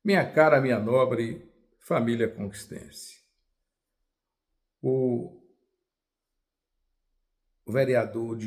Minha cara, minha nobre família conquistense, o vereador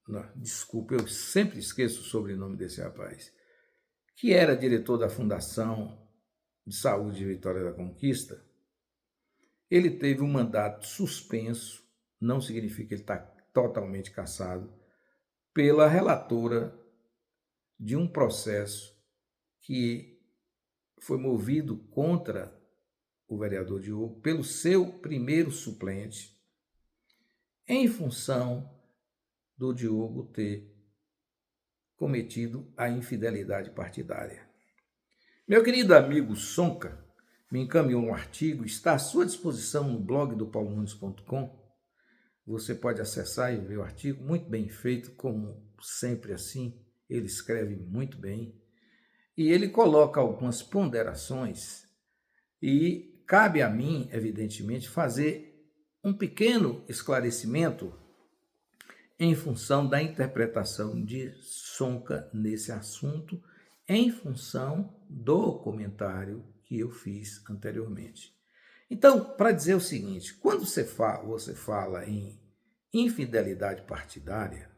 não, desculpa, eu sempre esqueço o sobrenome desse rapaz, que era diretor da Fundação de Saúde de Vitória da Conquista, ele teve um mandato suspenso, não significa que ele está totalmente cassado, pela relatora de um processo que foi movido contra o vereador Diogo pelo seu primeiro suplente, em função do Diogo ter cometido a infidelidade partidária. Meu querido amigo Sonca me encaminhou um artigo, está à sua disposição no blog do paulonunes.com. Você pode acessar e ver o artigo, muito bem feito, como sempre assim, ele escreve muito bem. E ele coloca algumas ponderações e cabe a mim, evidentemente, fazer um pequeno esclarecimento em função da interpretação de Sonca nesse assunto, em função do comentário que eu fiz anteriormente. Então, para dizer o seguinte, quando você fala em infidelidade partidária,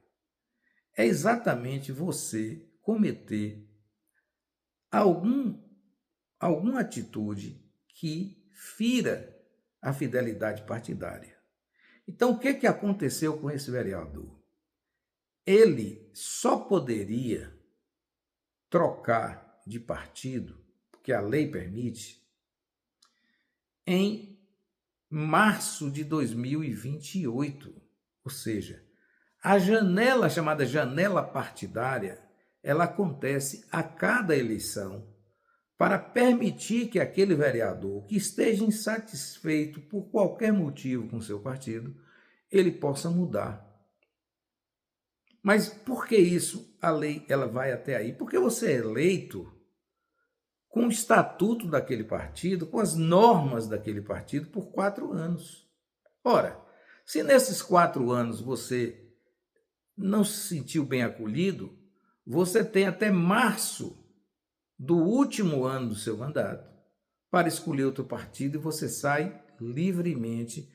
é exatamente você cometer algum, alguma atitude que fira a fidelidade partidária. Então, o que aconteceu com esse vereador? Ele só poderia trocar de partido, porque a lei permite, em março de 2028. Ou seja, a janela chamada janela partidária, ela acontece a cada eleição para permitir que aquele vereador que esteja insatisfeito por qualquer motivo com seu partido, ele possa mudar. Mas por que isso? A lei ela vai até aí? Porque você é eleito com o estatuto daquele partido, com as normas daquele partido por 4 anos. Ora, se nesses 4 anos você não se sentiu bem acolhido, você tem até março do último ano do seu mandato para escolher outro partido e você sai livremente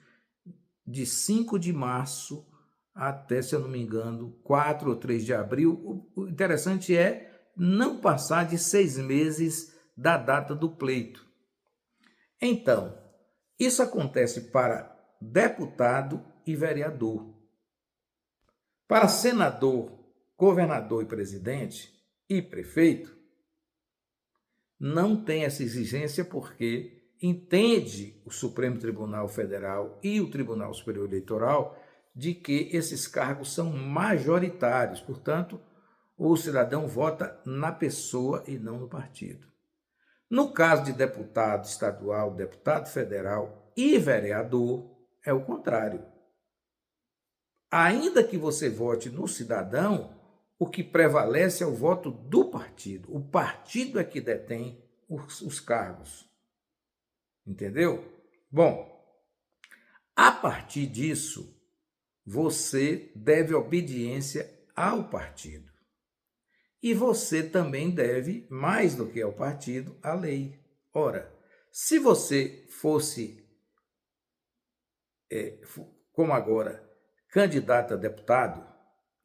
de 5 de março até, se eu não me engano, 4 ou 3 de abril. O interessante é não passar de 6 meses da data do pleito. Então, isso acontece para deputado e vereador. Para senador, governador e presidente e prefeito, não tem essa exigência porque entende o Supremo Tribunal Federal e o Tribunal Superior Eleitoral de que esses cargos são majoritários, portanto, o cidadão vota na pessoa e não no partido. No caso de deputado estadual, deputado federal e vereador, é o contrário. Ainda que você vote no cidadão, o que prevalece é o voto do partido. O partido é que detém os cargos. Entendeu? Bom, a partir disso, você deve obediência ao partido. E você também deve, mais do que ao partido, à lei. Ora, se você fosse, como agora, candidato a deputado,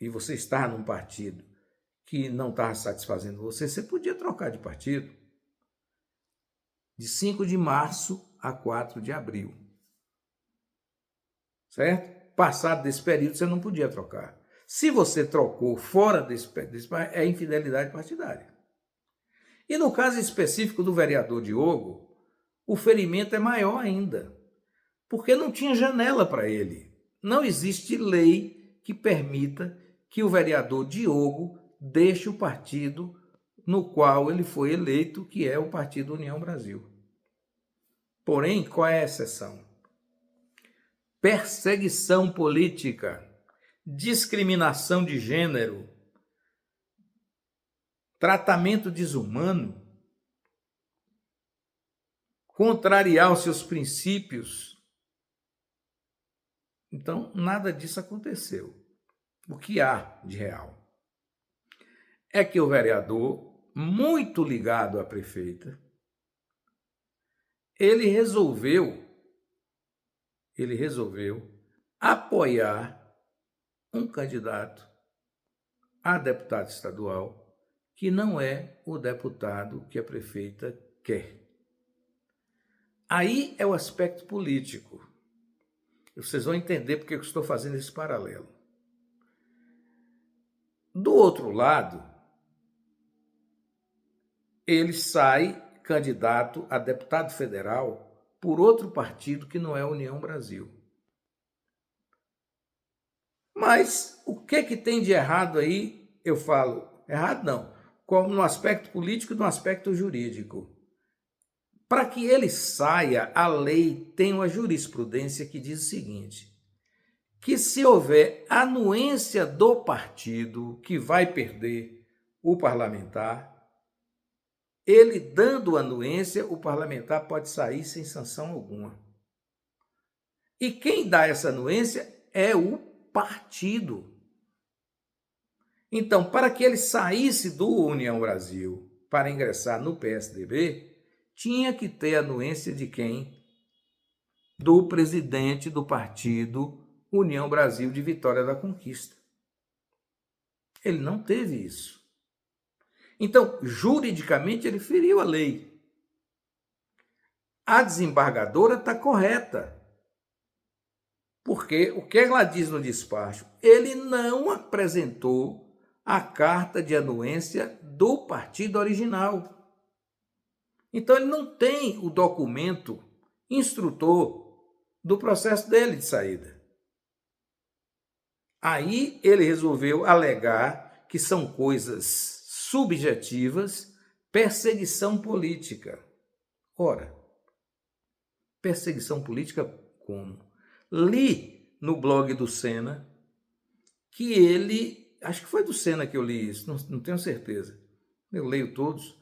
e você está num partido que não estava satisfazendo você, você podia trocar de partido de 5 de março a 4 de abril. Certo? Passado desse período, você não podia trocar. Se você trocou fora desse é infidelidade partidária. E no caso específico do vereador Diogo, o ferimento é maior ainda, porque não tinha janela para ele. Não existe lei que permita que o vereador Diogo deixe o partido no qual ele foi eleito, que é o Partido União Brasil. Porém, qual é a exceção? Perseguição política, discriminação de gênero, tratamento desumano, contrariar os seus princípios. Então, nada disso aconteceu. O que há de real é que o vereador muito ligado à prefeita, ele resolveu apoiar um candidato a deputado estadual que não é o deputado que a prefeita quer. Aí é o aspecto político. Vocês vão entender porque eu estou fazendo esse paralelo. Do outro lado, ele sai candidato a deputado federal por outro partido que não é a União Brasil. Mas o que tem de errado aí? Eu falo, errado não, como no aspecto político e no aspecto jurídico. Para que ele saia, a lei tem uma jurisprudência que diz o seguinte, que se houver anuência do partido que vai perder o parlamentar, ele dando anuência, o parlamentar pode sair sem sanção alguma. E quem dá essa anuência é o partido. Então, para que ele saísse do União Brasil para ingressar no PSDB, tinha que ter anuência de quem? Do presidente do partido União Brasil de Vitória da Conquista. Ele não teve isso. Então, juridicamente, ele feriu a lei. A desembargadora está correta. Porque o que ela diz no despacho? Ele não apresentou a carta de anuência do partido original. Então, ele não tem o documento instrutor do processo dele de saída. Aí ele resolveu alegar que são coisas subjetivas, perseguição política. Ora, perseguição política como? Li no blog do Senna que ele, acho que foi do Senna que eu li isso, não tenho certeza, eu leio todos,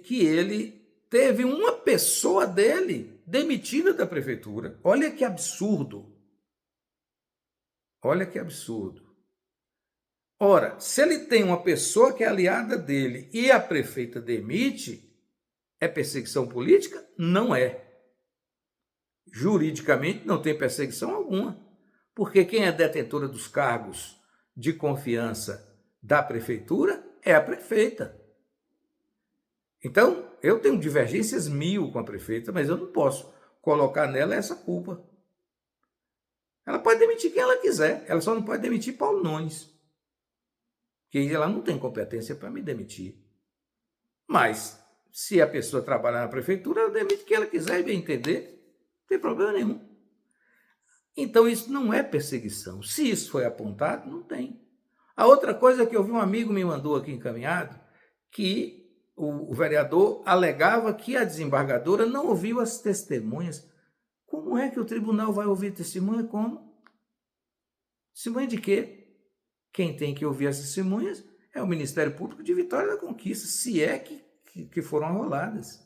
que ele teve uma pessoa dele demitida da prefeitura. Olha que absurdo. Olha que absurdo. Ora, se ele tem uma pessoa que é aliada dele e a prefeita demite, é perseguição política? Não é. Juridicamente não tem perseguição alguma, porque quem é detentora dos cargos de confiança da prefeitura é a prefeita. Então, eu tenho divergências 1000 com a prefeita, mas eu não posso colocar nela essa culpa. Ela pode demitir quem ela quiser, ela só não pode demitir Paulo Nunes, porque ela não tem competência para me demitir. Mas, se a pessoa trabalhar na prefeitura, ela demite quem ela quiser e bem entender, não tem problema nenhum. Então, isso não é perseguição. Se isso foi apontado, não tem. A outra coisa que eu vi um amigo me mandou aqui encaminhado, que o vereador alegava que a desembargadora não ouviu as testemunhas. Como é que o tribunal vai ouvir testemunha? Como? Testemunha de quê? Quem tem que ouvir as testemunhas é o Ministério Público de Vitória da Conquista, se é que foram arroladas.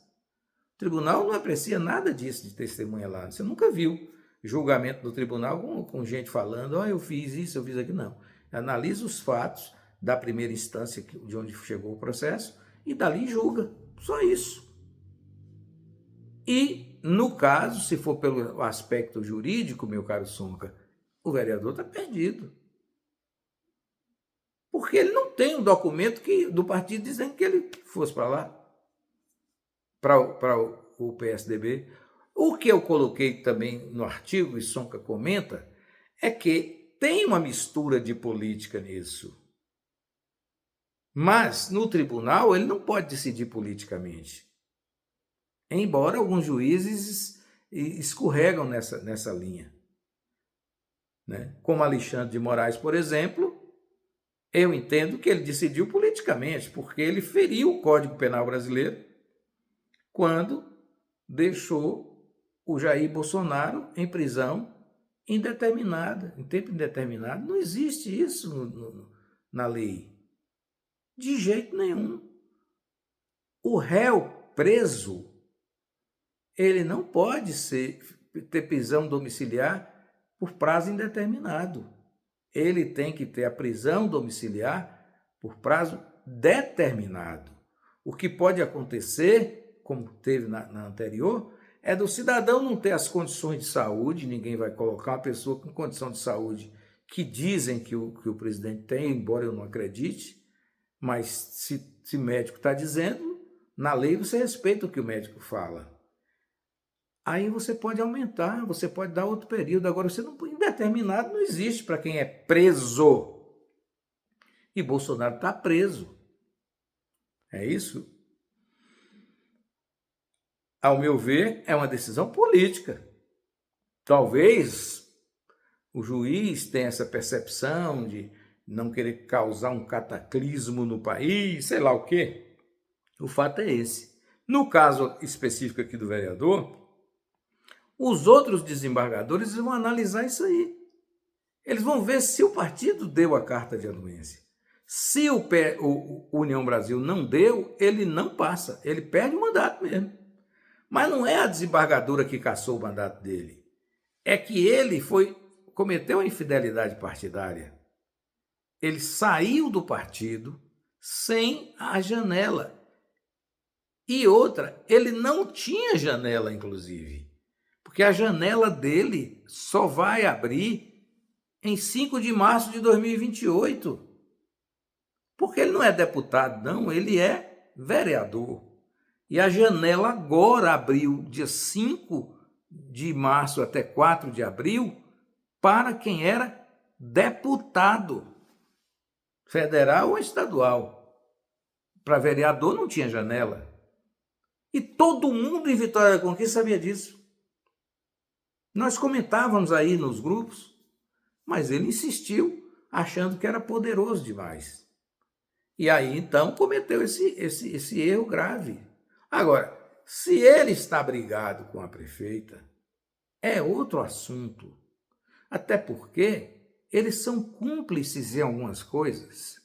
O tribunal não aprecia nada disso de testemunha lá. Você nunca viu julgamento do tribunal com gente falando, eu fiz isso, eu fiz aquilo. Não. Analisa os fatos da primeira instância de onde chegou o processo e dali julga. Só isso. E, no caso, se for pelo aspecto jurídico, meu caro Sonca, o vereador está perdido. Porque ele não tem um documento do partido dizendo que ele fosse para lá, para o PSDB. O que eu coloquei também no artigo, e Sonca comenta, é que tem uma mistura de política nisso. Mas, no tribunal, ele não pode decidir politicamente. Embora alguns juízes escorregam nessa linha. Né? Como Alexandre de Moraes, por exemplo, eu entendo que ele decidiu politicamente, porque ele feriu o Código Penal brasileiro quando deixou o Jair Bolsonaro em prisão indeterminada, em tempo indeterminado. Não existe isso na lei. De jeito nenhum. O réu preso, ele não pode ter prisão domiciliar por prazo indeterminado. Ele tem que ter a prisão domiciliar por prazo determinado. O que pode acontecer, como teve na anterior, é do cidadão não ter as condições de saúde, ninguém vai colocar uma pessoa com condição de saúde que dizem que o presidente tem, embora eu não acredite, mas se médico está dizendo, na lei você respeita o que o médico fala. Aí você pode aumentar, você pode dar outro período. Agora, você não, indeterminado não existe para quem é preso. E Bolsonaro está preso. É isso? Ao meu ver, é uma decisão política. Talvez o juiz tenha essa percepção de não querer causar um cataclismo no país, sei lá o quê. O fato é esse. No caso específico aqui do vereador, os outros desembargadores vão analisar isso aí. Eles vão ver se o partido deu a carta de anuência. Se o União Brasil não deu, ele não passa, ele perde o mandato mesmo. Mas não é a desembargadora que cassou o mandato dele. É que ele cometeu a infidelidade partidária. Ele saiu do partido sem a janela. E outra, ele não tinha janela, inclusive. Porque a janela dele só vai abrir em 5 de março de 2028. Porque ele não é deputado, não, ele é vereador. E a janela agora abriu dia 5 de março até 4 de abril para quem era deputado, federal ou estadual. Para vereador não tinha janela. E todo mundo em Vitória da Conquista sabia disso. Nós comentávamos aí nos grupos, mas ele insistiu, achando que era poderoso demais. E aí, então, cometeu esse erro grave. Agora, se ele está brigado com a prefeita, é outro assunto. Até porque eles são cúmplices em algumas coisas.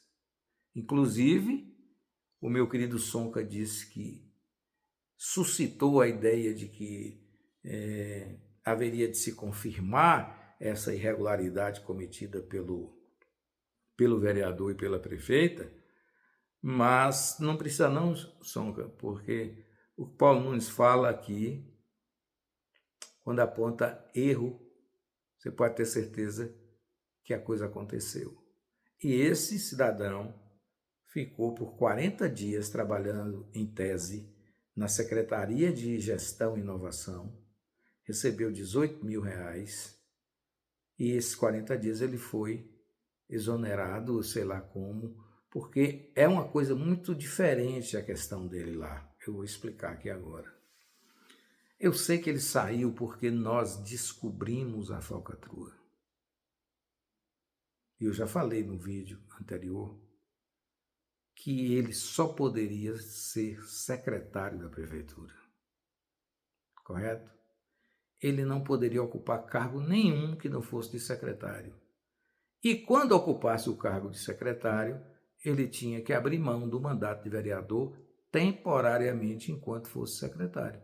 Inclusive, o meu querido Sonca disse que suscitou a ideia de que haveria de se confirmar essa irregularidade cometida pelo vereador e pela prefeita, mas não precisa não, Sonca, porque o Paulo Nunes fala aqui, quando aponta erro, você pode ter certeza que a coisa aconteceu. E esse cidadão ficou por 40 dias trabalhando em tese na Secretaria de Gestão e Inovação, recebeu R$18.000 e esses 40 dias ele foi exonerado, sei lá como, porque é uma coisa muito diferente a questão dele lá. Eu vou explicar aqui agora. Eu sei que ele saiu porque nós descobrimos a falcatrua. E eu já falei no vídeo anterior que ele só poderia ser secretário da prefeitura. Correto? Ele não poderia ocupar cargo nenhum que não fosse de secretário. E quando ocupasse o cargo de secretário, ele tinha que abrir mão do mandato de vereador temporariamente enquanto fosse secretário.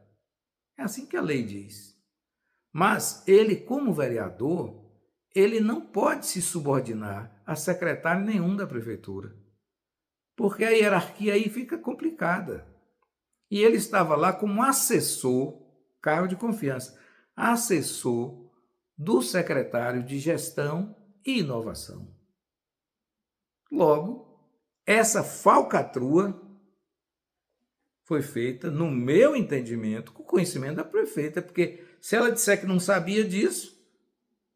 É assim que a lei diz. Mas ele, como vereador, ele não pode se subordinar a secretário nenhum da prefeitura, porque a hierarquia aí fica complicada. E ele estava lá como assessor, cargo de confiança, assessor do secretário de Gestão e Inovação. Logo, essa falcatrua foi feita, no meu entendimento, com conhecimento da prefeita, porque se ela disser que não sabia disso,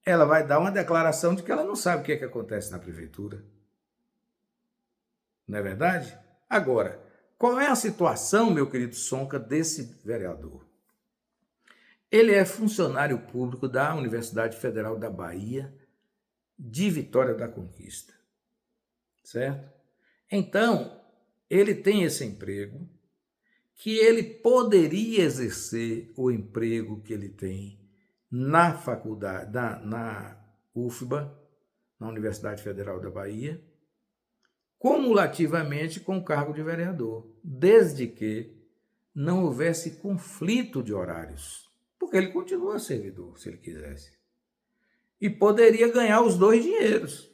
ela vai dar uma declaração de que ela não sabe o que é que acontece na prefeitura. Não é verdade? Agora, qual é a situação, meu querido Sonca, desse vereador? Ele é funcionário público da Universidade Federal da Bahia, de Vitória da Conquista, certo? Então, ele tem esse emprego, que ele poderia exercer o emprego que ele tem na faculdade, na UFBA, na Universidade Federal da Bahia, cumulativamente com o cargo de vereador, desde que não houvesse conflito de horários, porque ele continua servidor, se ele quisesse. E poderia ganhar os dois dinheiros.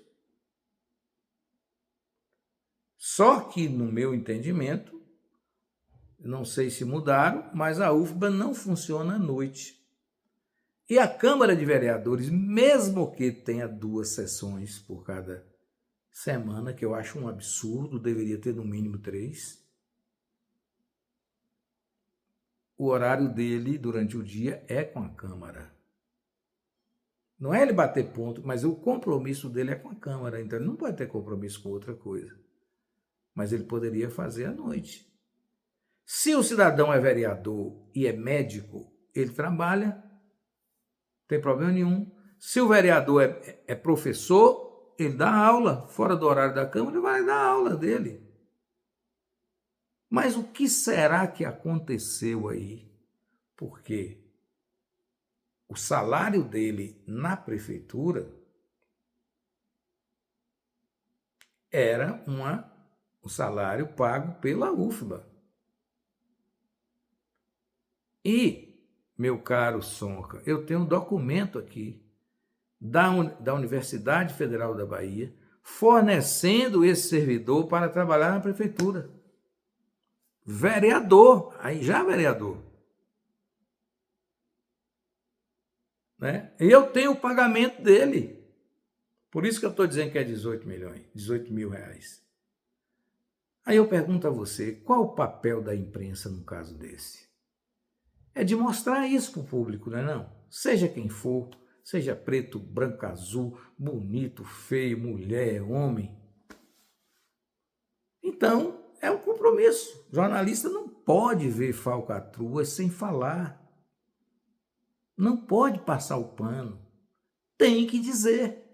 Só que, no meu entendimento, não sei se mudaram, mas a UFBA não funciona à noite. E a Câmara de Vereadores, mesmo que tenha 2 sessões por cada semana, que eu acho um absurdo, deveria ter no mínimo 3, o horário dele durante o dia é com a Câmara. Não é ele bater ponto, mas o compromisso dele é com a Câmara, então ele não pode ter compromisso com outra coisa. Mas ele poderia fazer à noite. Se o cidadão é vereador e é médico, ele trabalha, não tem problema nenhum. Se o vereador é professor, ele dá aula, fora do horário da Câmara, ele vai dar a aula dele. Mas o que será que aconteceu aí? Porque o salário dele na prefeitura era o salário pago pela UFBA. E, meu caro Sonca, eu tenho um documento aqui da Universidade Federal da Bahia fornecendo esse servidor para trabalhar na prefeitura. Vereador, aí já vereador. Né? E eu tenho o pagamento dele. Por isso que eu estou dizendo que é 18 mil reais. Aí eu pergunto a você, qual o papel da imprensa num caso desse? É de mostrar isso para o público, não é não? Seja quem for, seja preto, branco, azul, bonito, feio, mulher, homem. Então, é um compromisso. O jornalista não pode ver falcatruas sem falar. Não pode passar o pano. Tem que dizer.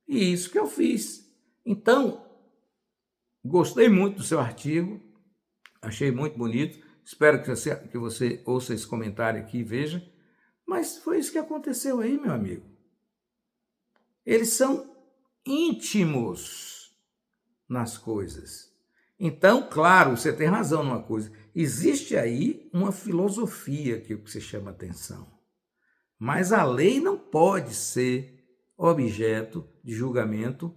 E isso que eu fiz. Então, gostei muito do seu artigo, achei muito bonito. Espero que você ouça esse comentário aqui e veja. Mas foi isso que aconteceu aí, meu amigo. Eles são íntimos nas coisas. Então, claro, você tem razão numa coisa. Existe aí uma filosofia que você chama atenção. Mas a lei não pode ser objeto de julgamento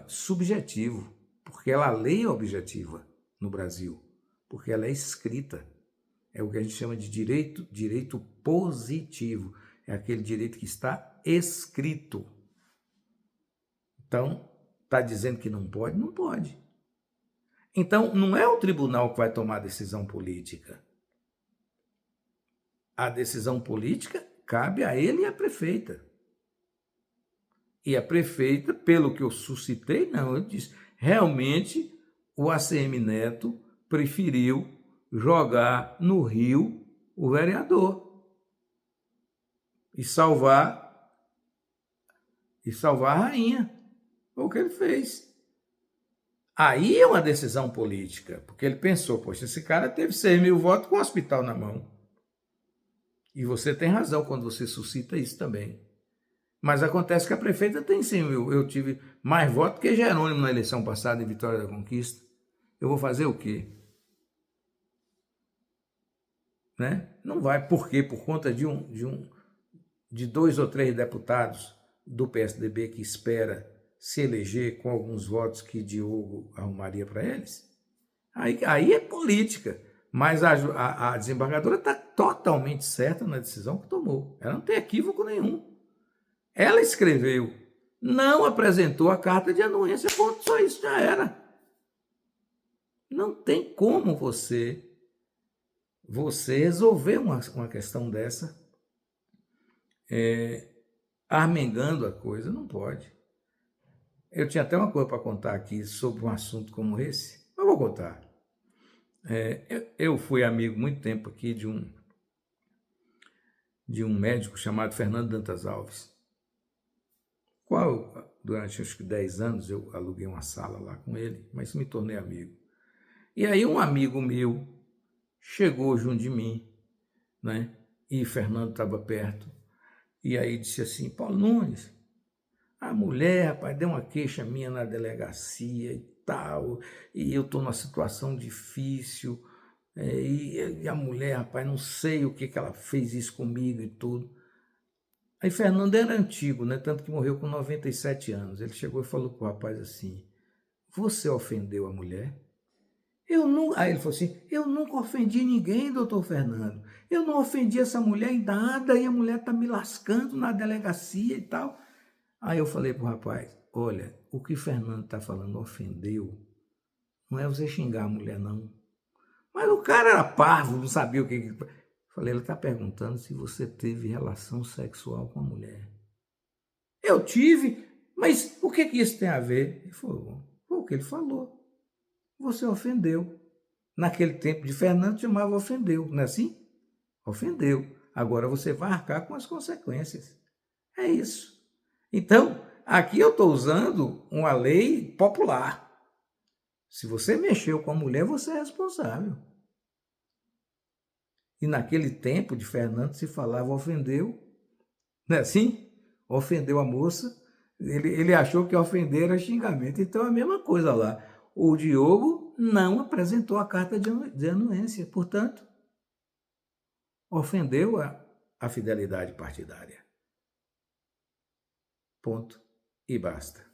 subjetivo, porque a lei é objetiva no Brasil, porque ela é escrita. É o que a gente chama de direito positivo. É aquele direito que está escrito. Então, está dizendo que não pode? Não pode. Então, não é o tribunal que vai tomar a decisão política. A decisão política cabe a ele e à prefeita. E a prefeita, pelo que eu suscitei, não, eu disse, realmente o ACM Neto preferiu jogar no rio o vereador e salvar a rainha. Foi o que ele fez. Aí é uma decisão política, porque ele pensou, poxa, esse cara teve 6 mil votos com o hospital na mão. E você tem razão quando você suscita isso também. Mas acontece que a prefeita tem 100 mil. Eu tive mais votos que Jerônimo na eleição passada em Vitória da Conquista. Eu vou fazer o quê? Né? Não vai. Por quê? Por conta de 2 ou 3 deputados do PSDB que espera se eleger com alguns votos que Diogo arrumaria para eles? Aí é política. Mas a desembargadora está totalmente certa na decisão que tomou. Ela não tem equívoco nenhum. Ela escreveu, não apresentou a carta de anuência, ponto, só isso já era. Não tem como você resolver uma questão dessa armengando a coisa, não pode. Eu tinha até uma coisa para contar aqui sobre um assunto como esse, mas vou contar. Eu fui amigo muito tempo aqui de um médico chamado Fernando Dantas Alves, qual durante acho que 10 anos eu aluguei uma sala lá com ele, mas me tornei amigo. E aí um amigo meu chegou junto de mim, né? E Fernando estava perto, e aí disse assim, Paulo Nunes, a mulher, rapaz, deu uma queixa minha na delegacia e tal, e eu estou numa situação difícil, e a mulher, rapaz, não sei o que ela fez isso comigo e tudo. Aí Fernando era antigo, né? Tanto que morreu com 97 anos. Ele chegou e falou para o rapaz assim: Você ofendeu a mulher? Eu não. Aí ele falou assim: Eu nunca ofendi ninguém, doutor Fernando. Eu não ofendi essa mulher em nada e a mulher está me lascando na delegacia e tal. Aí eu falei para o rapaz: Olha, o que Fernando está falando ofendeu. Não é você xingar a mulher, não. Mas o cara era parvo, não sabia o que. Falei: Ele está perguntando se você teve relação sexual com a mulher. Eu tive, mas o que isso tem a ver? Ele falou: Foi o que ele falou. Você ofendeu. Naquele tempo de Fernando chamava ofendeu, não é assim? Ofendeu. Agora você vai arcar com as consequências. É isso. Então, aqui eu estou usando uma lei popular. Se você mexeu com a mulher, você é responsável. E naquele tempo de Fernando se falava ofendeu, não é assim? Ofendeu a moça, ele achou que ofender era xingamento. Então é a mesma coisa lá. O Diogo não apresentou a carta de anuência, portanto, ofendeu a fidelidade partidária. Ponto. E basta.